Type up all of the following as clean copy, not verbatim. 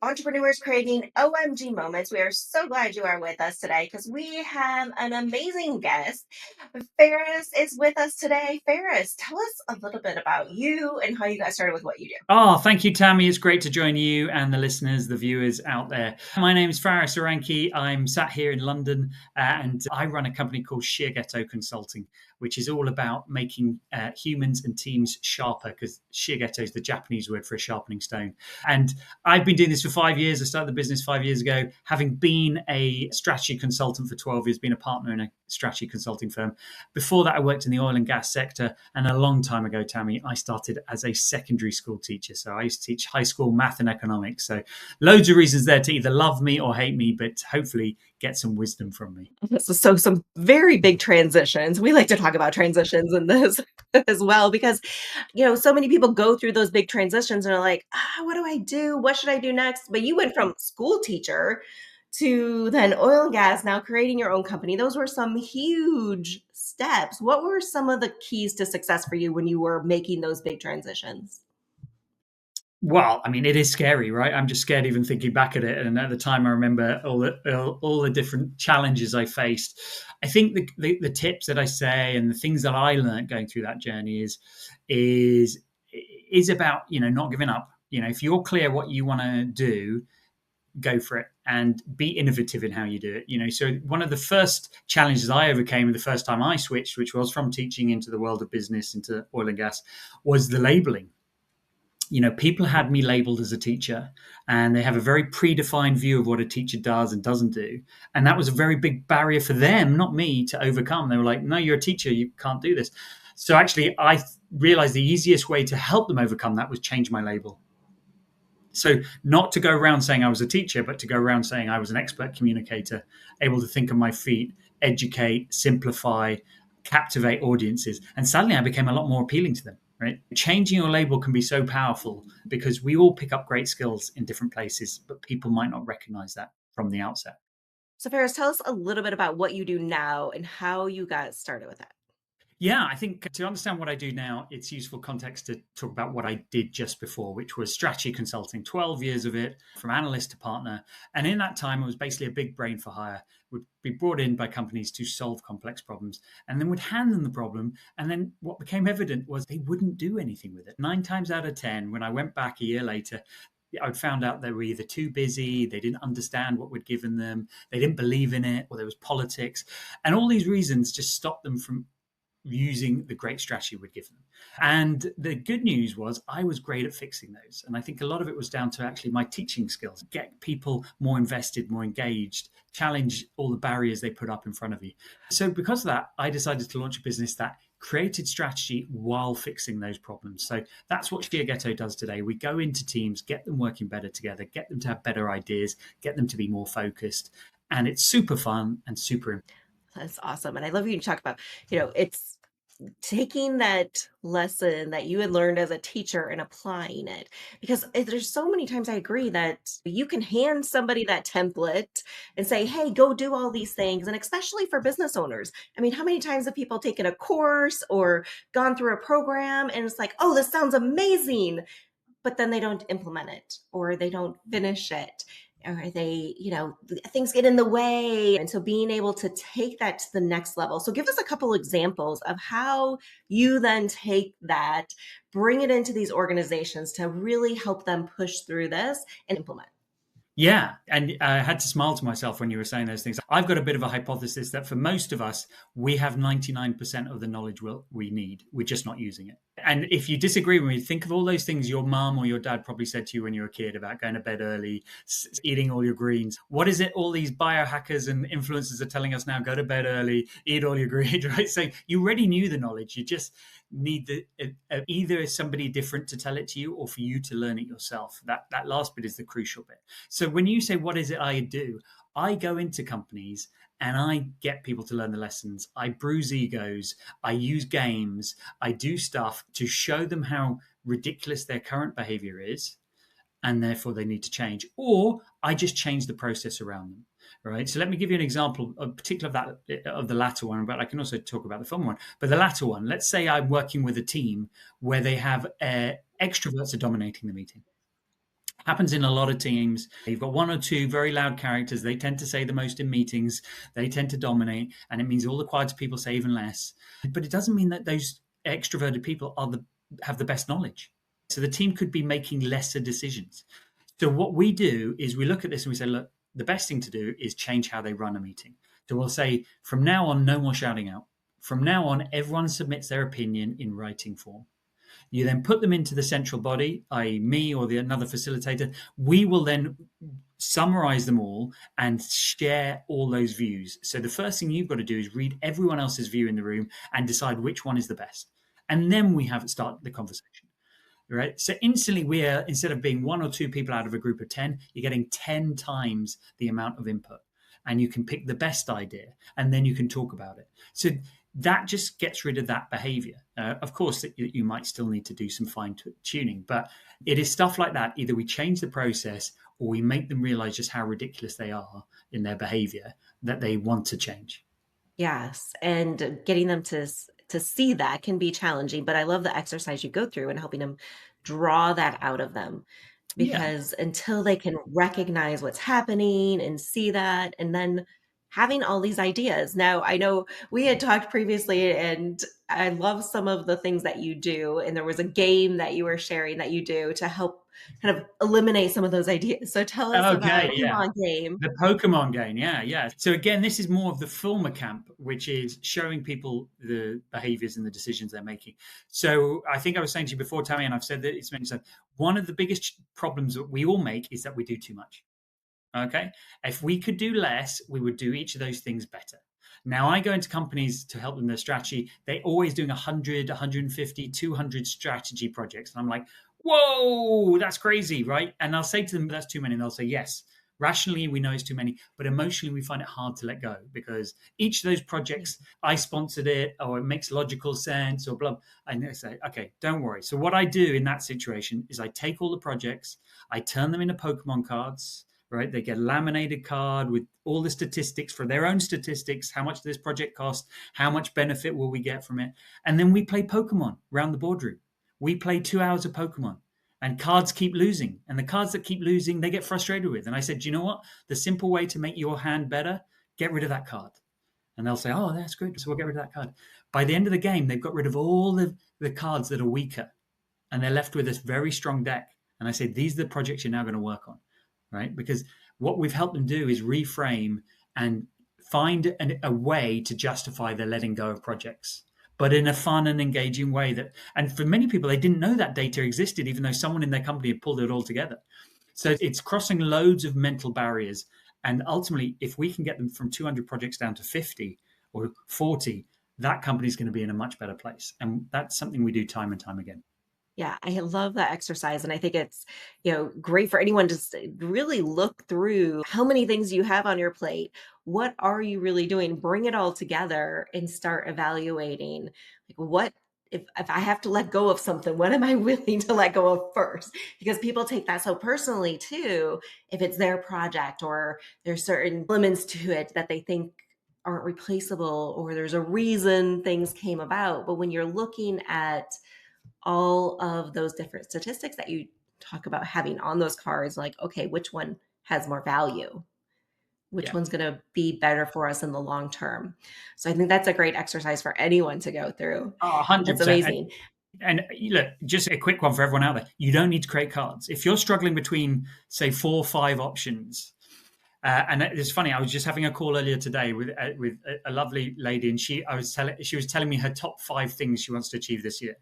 Entrepreneurs Creating OMG Moments. We are so glad you are with us today because we have an amazing guest. Ferris is with us today. Ferris, tell us a little bit about you and how you got started with what you do. Oh, thank you, Tammy. It's great to join you and the listeners, the viewers out there. My name is Faris Aranki. I'm sat here in London and I run a company called Sheer Ghetto Consulting, which is all about making humans and teams sharper, because Sheer Ghetto is the Japanese word for a sharpening stone. And I've been doing this for 5 years. I started the business 5 years ago, having been a strategy consultant for 12 years, been a partner in a strategy consulting firm. Before that, I worked in the oil and gas sector. And a long time ago, Tammy, I started as a secondary school teacher. So I used to teach high school math and economics. So loads of reasons there to either love me or hate me, but hopefully get some wisdom from me. So some very big transitions. We like to talk about transitions in this as well because so many people go through those big transitions and are like, what do I do? What should I do next? But you went from school teacher to then oil and gas, now creating your own company. Those were some huge steps. What were some of the keys to success for you when you were making those big transitions? Well, I mean, it is scary, right? I'm just scared even thinking back at it. And at the time, I remember all the different challenges I faced. I think the tips that I say and the things that I learned going through that journey is about not giving up. If you're clear what you want to do, go for it and be innovative in how you do it. So one of the first challenges I overcame the first time I switched, which was from teaching into the world of business, into oil and gas, was the labeling. People had me labeled as a teacher, and they have a very predefined view of what a teacher does and doesn't do. And that was a very big barrier for them, not me, to overcome. They were like, no, you're a teacher, you can't do this. So actually, I realized the easiest way to help them overcome that was change my label. So not to go around saying I was a teacher, but to go around saying I was an expert communicator, able to think on my feet, educate, simplify, captivate audiences. And suddenly I became a lot more appealing to them. Right? Changing your label can be so powerful because we all pick up great skills in different places, but people might not recognize that from the outset. So Ferris, tell us a little bit about what you do now and how you got started with that. Yeah, I think to understand what I do now, it's useful context to talk about what I did just before, which was strategy consulting, 12 years of it, from analyst to partner. And in that time, it was basically a big brain for hire, would be brought in by companies to solve complex problems, and then would hand them the problem. And then what became evident was they wouldn't do anything with it. 9 times out of 10, when I went back a year later, I'd found out they were either too busy, they didn't understand what we'd given them, they didn't believe in it, or there was politics. And all these reasons just stopped them from using the great strategy we'd given them. And the good news was I was great at fixing those. And I think a lot of it was down to actually my teaching skills, get people more invested, more engaged, challenge all the barriers they put up in front of you. So because of that, I decided to launch a business that created strategy while fixing those problems. So that's what Sheer Ghetto does today. We go into teams, get them working better together, get them to have better ideas, get them to be more focused. And it's super fun and super. That's awesome. And I love you talk about, it's taking that lesson that you had learned as a teacher and applying it. Because there's so many times I agree that you can hand somebody that template and say, hey, go do all these things. And especially for business owners. I mean, how many times have people taken a course or gone through a program and it's like, oh, this sounds amazing, but then they don't implement it or they don't finish it, or they, things get in the way. And so being able to take that to the next level. So give us a couple examples of how you then take that, bring it into these organizations to really help them push through this and implement. Yeah. And I had to smile to myself when you were saying those things. I've got a bit of a hypothesis that for most of us, we have 99% of the knowledge we need. We're just not using it. And if you disagree with me, think of all those things your mom or your dad probably said to you when you were a kid about going to bed early, eating all your greens. What is it all these biohackers and influencers are telling us now? Go to bed early, eat all your greens, right? So you already knew the knowledge. You just need either somebody different to tell it to you or for you to learn it yourself. That last bit is the crucial bit. So when you say, what is it I do? I go into companies and I get people to learn the lessons. I bruise egos. I use games. I do stuff to show them how ridiculous their current behavior is, and therefore they need to change. Or I just change the process around them. Right. So let me give you an example, particular of the latter one, but I can also talk about the fun one. But the latter one, let's say I'm working with a team where they have extroverts are dominating the meeting. Happens in a lot of teams. You've got one or two very loud characters. They tend to say the most in meetings. They tend to dominate, and it means all the quieter people say even less. But it doesn't mean that those extroverted people have the best knowledge. So the team could be making lesser decisions. So what we do is we look at this and we say, look, the best thing to do is change how they run a meeting. So we'll say, from now on, no more shouting out. From now on, everyone submits their opinion in writing form. You then put them into the central body, i.e., me or another facilitator. We will then summarize them all and share all those views. So the first thing you've got to do is read everyone else's view in the room and decide which one is the best. And then we have start the conversation. Right. So instantly instead of being one or two people out of a group of 10, you're getting 10 times the amount of input. And you can pick the best idea and then you can talk about it. So that just gets rid of that behavior. Of course, you might still need to do some fine tuning, but it is stuff like that. Either we change the process or we make them realize just how ridiculous they are in their behavior that they want to change. Yes, and getting them to see that can be challenging, but I love the exercise you go through and helping them draw that out of them, Yeah. because until they can recognize what's happening and see that, and then having all these ideas. Now, I know we had talked previously, and I love some of the things that you do, and there was a game that you were sharing that you do to help kind of eliminate some of those ideas. So tell us about Okay. a Yeah. Pokemon game. The Pokemon game, yeah, yeah. So again, this is more of the Fulmer camp, which is showing people the behaviors and the decisions they're making. So I think I was saying to you before, Tammy, and I've said that it's mentioned, one of the biggest problems that we all make is that we do too much. Okay. If we could do less, we would do each of those things better. Now, I go into companies to help them their strategy. They're always doing 100, 150, 200 strategy projects. And I'm like, whoa, that's crazy, right? And I'll say to them, that's too many. And they'll say, yes. Rationally, we know it's too many, but emotionally, we find it hard to let go because each of those projects, I sponsored it, or it makes logical sense, or blah. And they say, okay, don't worry. So, what I do in that situation is I take all the projects, I turn them into Pokemon cards, right? They get a laminated card with all the statistics for their own statistics. How much does this project cost? How much benefit will we get from it? And then we play Pokemon around the boardroom. We play 2 hours of Pokemon and cards keep losing. And the cards that keep losing, they get frustrated with. And I said, do you know what? The simple way to make your hand better, get rid of that card. And they'll say, oh, that's good. So we'll get rid of that card. By the end of the game, they've got rid of all the cards that are weaker. And they're left with this very strong deck. And I said, these are the projects you're now going to work on. Right? Because what we've helped them do is reframe and find a way to justify their letting go of projects, but in a fun and engaging way. And for many people, they didn't know that data existed, even though someone in their company had pulled it all together. So it's crossing loads of mental barriers. And ultimately, if we can get them from 200 projects down to 50 or 40, that company is going to be in a much better place. And that's something we do time and time again. Yeah, I love that exercise. And I think it's, great for anyone to really look through how many things you have on your plate. What are you really doing? Bring it all together and start evaluating, like, what if I have to let go of something, what am I willing to let go of first? Because people take that so personally too, if it's their project or there's certain elements to it that they think aren't replaceable, or there's a reason things came about. But when you're looking at all of those different statistics that you talk about having on those cards, like, okay, which one has more value? Which Yeah. one's going to be better for us in the long term? So I think that's a great exercise for anyone to go through. Oh, That's 100%. amazing. And look, just a quick one for everyone out there. You don't need to create cards. If you're struggling between, say, 4 or 5 options, and it's funny. I was just having a call earlier today with a lovely lady, and she was telling me her top 5 things she wants to achieve this year.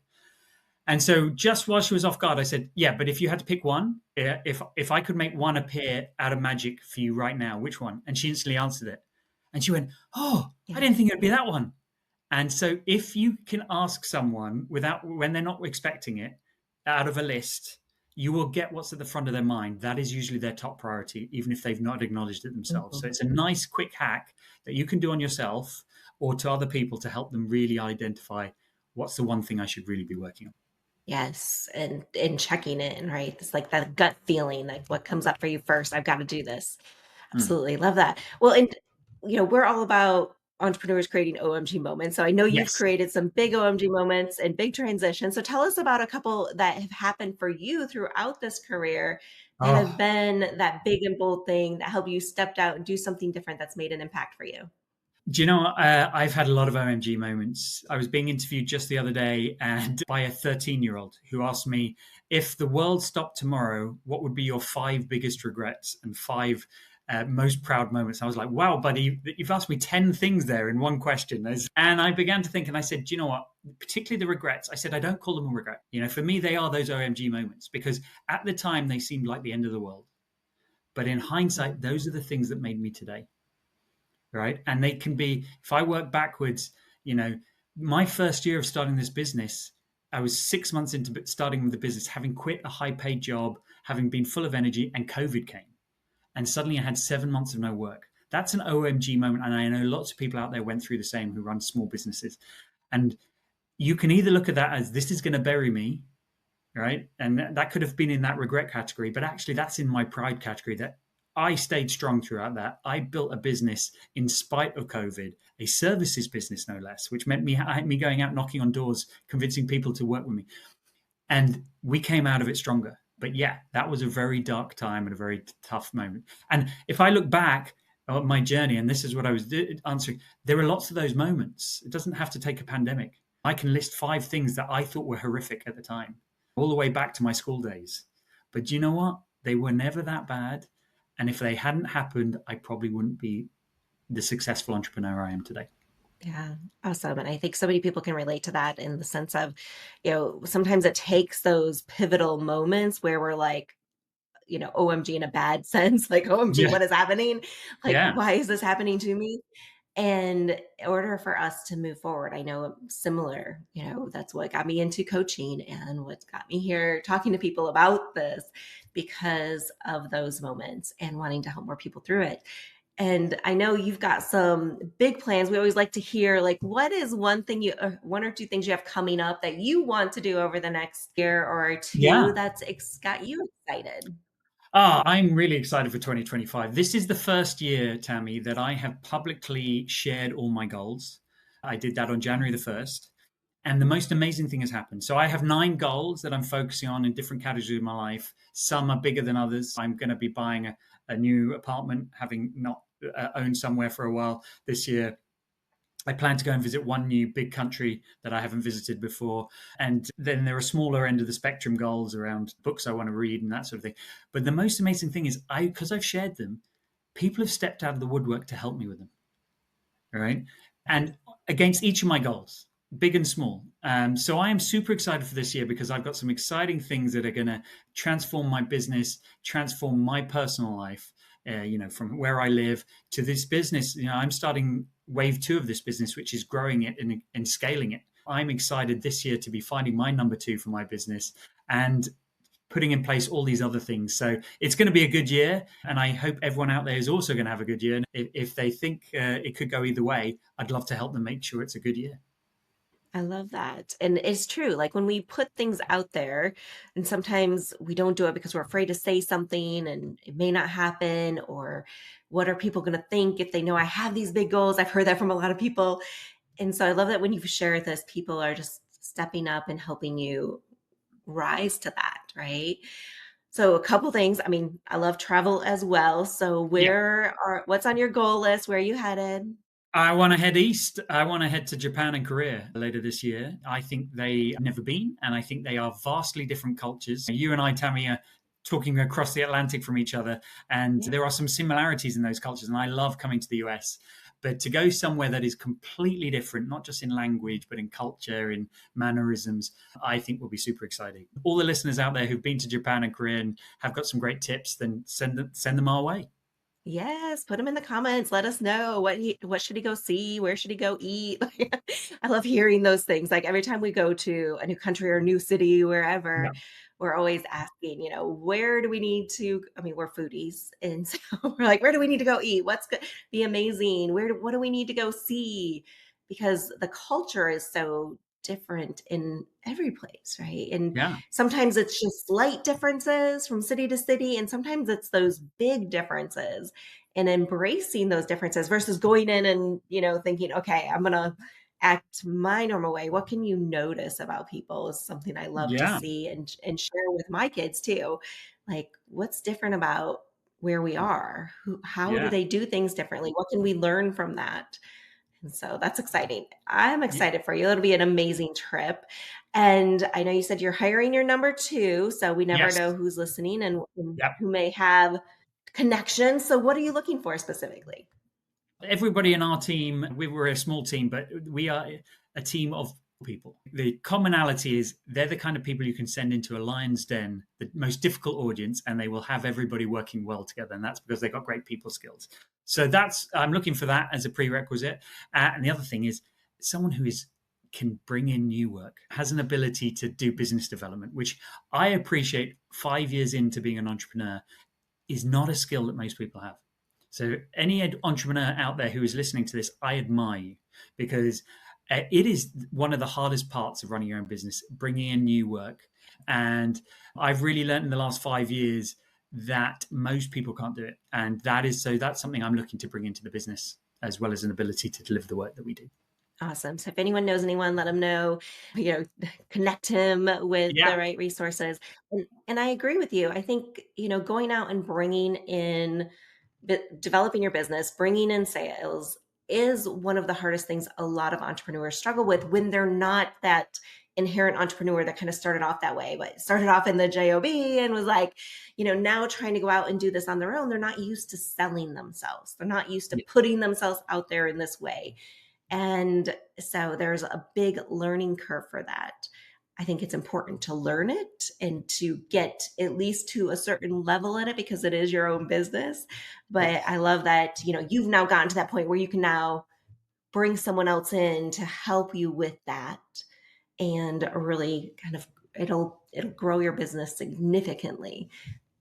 And so, just while she was off guard, I said, "Yeah, but if you had to pick one, if I could make one appear out of magic for you right now, which one?" And she instantly answered it, and she went, "Oh, I Yeah. didn't think it'd be that one." And so if you can ask someone without when they're not expecting it out of a list, you will get what's at the front of their mind. That is usually their top priority, even if they've not acknowledged it themselves. So Mhm. it's a nice quick hack that you can do on yourself or to other people to help them really identify what's the one thing I should really be working on. Yes, and checking in, right? It's like that gut feeling, like what comes up for you first. I've got to do this. Mm. Absolutely love that. Well, and we're all about entrepreneurs creating OMG moments. So I know you've Yes. created some big OMG moments and big transitions. So tell us about a couple that have happened for you throughout this career that have Oh, been that big and bold thing that helped you stepped out and do something different that's made an impact for you? do you know what? I've had a lot of OMG moments. I was being interviewed just the other day and by a 13-year-old who asked me, if the world stopped tomorrow, what would be your five biggest regrets and five most proud moments? I was like, wow, buddy, you've asked me 10 things there in one question. And I began to think, and I said, do you know what? Particularly the regrets. I said, I don't call them a regret. For me, they are those OMG moments because at the time they seemed like the end of the world. But in hindsight, Mhm. those are the things that made me today, right? And they can be, if I work backwards, you know, my first year of starting this business, I was 6 months into starting with the business, having quit a high paid job, having been full of energy, and COVID came. And suddenly I had 7 months of no work. That's an OMG moment. And I know lots of people out there went through the same who run small businesses. And you can either look at that as this is going to bury me, right? And that could have been in that regret category, but actually that's in my pride category that I stayed strong throughout that. I built a business in spite of COVID, a services business no less, which meant me going out knocking on doors, convincing people to work with me. And we came out of it stronger. But yeah, that was a very dark time and a very tough moment. And if I look back on my journey, and this is what I was answering, there are lots of those moments. It doesn't have to take a pandemic. I can list five things that I thought were horrific at the time, all the way back to my school days. But do you know what? They were never that bad. And if they hadn't happened, I probably wouldn't be the successful entrepreneur I am today. Yeah, awesome. And I think so many people can relate to that in the sense of, sometimes it takes those pivotal moments where we're like, OMG in a bad sense, like, OMG, Yeah. what is happening? Like, Yeah. why is this happening to me? And in order for us to move forward, I know similar, that's what got me into coaching and what's got me here talking to people about this because of those moments and wanting to help more people through it. And I know you've got some big plans. We always like to hear, like, what is one or two things you have coming up that you want to do over the next year or two Yeah. that's got you excited? I'm really excited for 2025. This is the first year, Tammy, that I have publicly shared all my goals. I did that on January the Yes. 1st. And the most amazing thing has happened. So I have 9 goals that I'm focusing on in different categories of my life. Some are bigger than others. I'm going to be buying a new apartment, having not owned somewhere for a while this year. I plan to go and visit one new big country that I haven't visited before. And then there are smaller end of the spectrum goals around books I want to read and that sort of thing. But the most amazing thing is because I've shared them, people have stepped out of the woodwork to help me with them. All right. And against each of my goals, big and small. So I am super excited for this year because I've got some exciting things that are going to transform my business, transform my personal life. From where I live to this business. I'm starting wave two of this business, which is growing it and scaling it. I'm excited this year to be finding my number two for my business and putting in place all these other things. So it's going to be a good year. And I hope everyone out there is also going to have a good year. And if they think it could go either way, I'd love to help them make sure it's a good year. I love that. And it's true. Like when we put things out there, and sometimes we don't do it because we're afraid to say something and it may not happen, or what are people going to think if they know I have these big goals? I've heard that from a lot of people. And so I love that when you share this, people are just stepping up and helping you rise to that, right? So a couple things. I mean, I love travel as well. So Yeah. what's on your goal list? Where are you headed? I want to head east. I want to head to Japan and Korea later this year. I think they have never been, and I think they are vastly different cultures. You and I, Tammy, are talking across the Atlantic from each other, and Yeah. there are some similarities in those cultures. And I love coming to the US. But to go somewhere that is completely different, not just in language, but in culture, in mannerisms, I think will be super exciting. All the listeners out there who've been to Japan and Korea and have got some great tips, then send them our way. Yes, put them in the comments. Let us know what should he go see, where should he go eat. I love hearing those things. Like every time we go to a new country or a new city, wherever, Yeah. we're always asking, where do we need to? I mean, we're foodies, and so we're like, where do we need to go eat? What's good? Be amazing. What do we need to go see? Because the culture is so different in every place, right? And Yeah. sometimes it's just slight differences from city to city, and sometimes it's those big differences and embracing those differences versus going in and, thinking, okay, I'm going to act my normal way? What can you notice about people is something I love to Yeah. see and share with my kids too. Like, what's different about where we are? How do Yeah. they do things differently? What can we learn from that? And so that's exciting. I'm Y- excited for you. It'll be an amazing trip. And I know you said you're hiring your number two, so we never Yes. know who's listening and Yep. who may have connections. So what are you looking for specifically? Everybody in our team, we were a small team, but we are a team of people. The commonality is they're the kind of people you can send into a lion's den, the most difficult audience, and they will have everybody working well together. And that's because they've got great people skills. So that's, I'm looking for that as a prerequisite. And the other thing is someone who is can bring in new work, has an ability to do business development, which I appreciate 5 years into being an entrepreneur is not a skill that most people have. So, any entrepreneur out there who is listening to this, I admire you because it is one of the hardest parts of running your own business, bringing in new work. And I've really learned in the last 5 years that most people can't do it. And that's something I'm looking to bring into the business as well as an ability to deliver the work that we do. Awesome. So if anyone knows anyone, let them know, connect him with Yeah. the right resources. And I agree with you. I think, going out and bringing in, developing your business, bringing in sales is one of the hardest things a lot of entrepreneurs struggle with when they're not that inherent entrepreneur that kind of started off that way, but started off in the job and was like, now trying to go out and do this on their own. They're not used to selling themselves. They're not used to Yeah. putting themselves out there in this way. And so there's a big learning curve for that. I think it's important to learn it and to get at least to a certain level in it because it is your own business. But Yes. I love that, you've now gotten to that point where you can now bring someone else in to help you with that and really kind of it'll grow your business significantly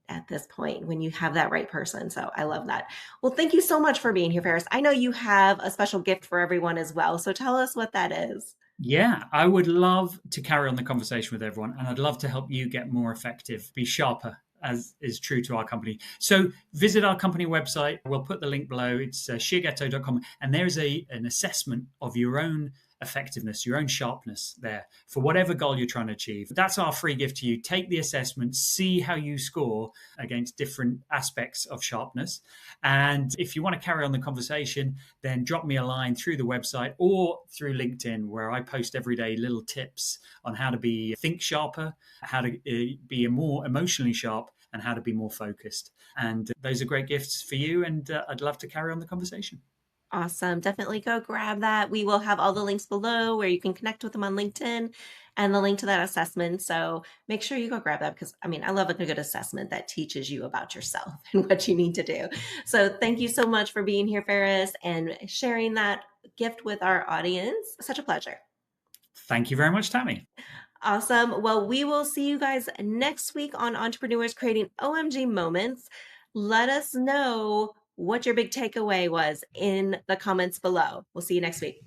at this point when you have that right person. So I love that. Well, thank you so much for being here, Ferris. I know you have a special gift for everyone as well. So tell us what that is. Yeah, I would love to carry on the conversation with everyone, and I'd love to help you get more effective, be sharper, as is true to our company. So visit our company website. We'll put the link below. It's sheerghetto.com, and there is an assessment of your own effectiveness, your own sharpness there for whatever goal you're trying to achieve. That's our free gift to you. Take the assessment, see how you score against different aspects of sharpness. And if you want to carry on the conversation, then drop me a line through the website or through LinkedIn, where I post every day little tips on how to think sharper, how to be more emotionally sharp, and how to be more focused. And those are great gifts for you. And I'd love to carry on the conversation. Awesome. Definitely go grab that. We will have all the links below where you can connect with them on LinkedIn and the link to that assessment. So make sure you go grab that because I love a good assessment that teaches you about yourself and what you need to do. So thank you so much for being here, Ferris, and sharing that gift with our audience. Such a pleasure. Thank you very much, Tammy. Awesome. Well, we will see you guys next week on Entrepreneurs Creating OMG Moments. Let us know what your big takeaway was in the comments below. We'll see you next week.